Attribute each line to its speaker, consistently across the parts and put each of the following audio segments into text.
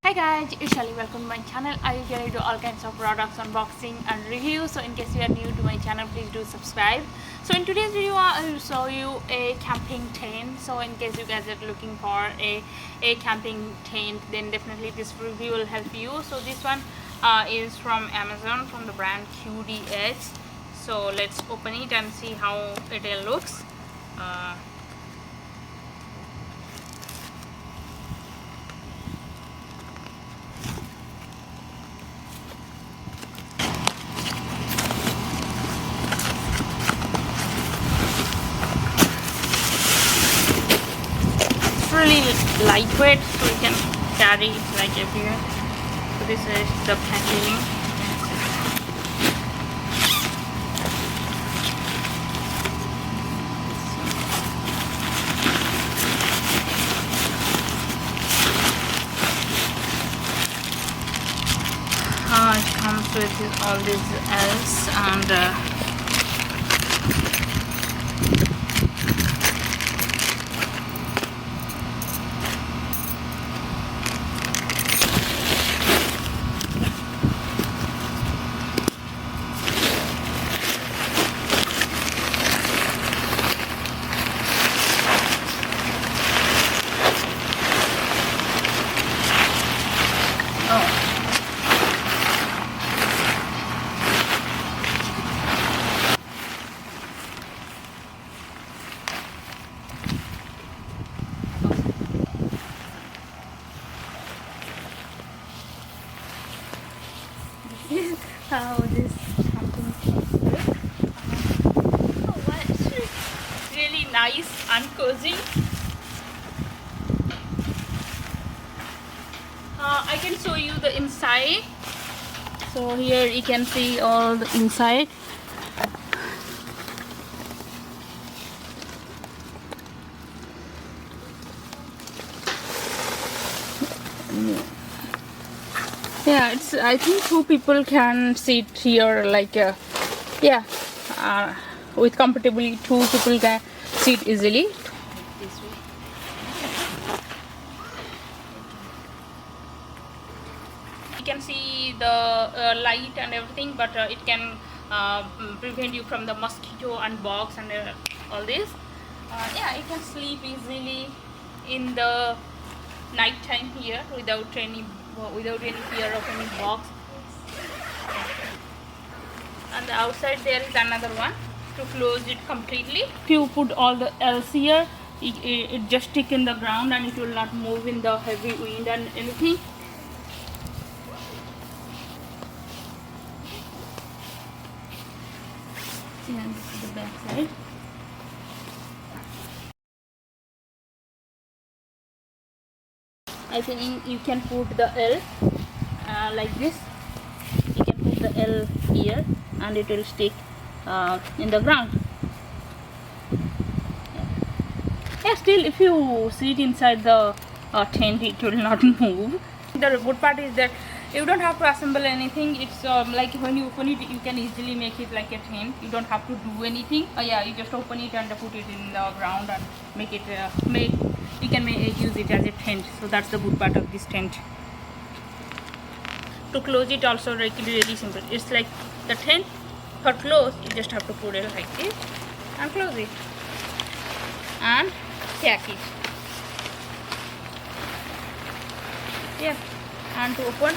Speaker 1: Hi guys, it's Shelly. Welcome to my channel. I usually do all kinds of products unboxing and review. So in case you are new to my channel, please do subscribe. So in today's video, I will show you a camping tent. So in case you guys are looking for a camping tent, then definitely this review will help you. So this one is from Amazon from the brand QDX. So let's open it and see how it looks. Really lightweight, so you can carry it like everywhere. So this is the packaging. It comes with all these L's and how this camping tent looks. Oh, wow, it's really nice and cozy. I can show you the inside. So here you can see all the inside. Yeah, it's, I think two people can sit here, like with comfortably two people can sit easily. This way. You can see the light and everything, but it can prevent you from the mosquito and bugs and all this. Yeah, you can sleep easily in the night time here without any fear of any bugs. And the outside there is another one to close it completely. If you put all the L's here, it just stick in the ground and it will not move in the heavy wind and anything. And this is the back side. I think you can put the L like this. You can put the L here and it will stick in the ground. Yeah, still if you sit inside the tent, it will not move. The good part is that you don't have to assemble anything. It's like when you open it, you can easily make it like a tent. You don't have to do anything. Yeah, you just open it and put it in the ground and make it you can use it as a tent. So that's the good part of this tent. To close it also really simple. It's like the tent. For close, you just have to put it like this and close it and tack it. Yeah, and to open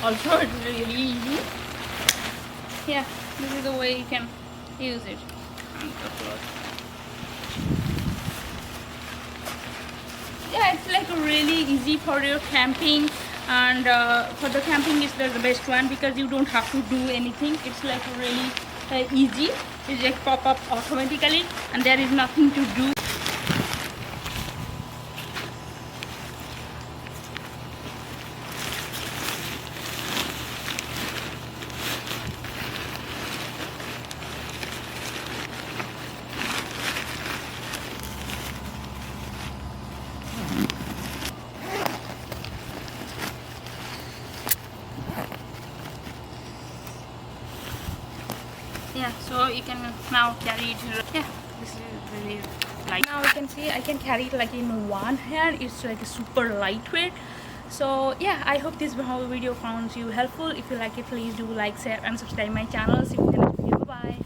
Speaker 1: also it's really easy. Yeah, this is the way you can use it. And close. Yeah, it's like really easy for your camping, and for the camping is the best one because you don't have to do anything. It's like really easy. It just pop up automatically and there is nothing to do. Yeah, so you can now carry it. Yeah, this is really light. Now you can see I can carry it like in one hand. It's like super lightweight, So yeah, I hope this whole video found you helpful. If you like it, please do like, share and subscribe my channel. See you in the next video. Bye bye.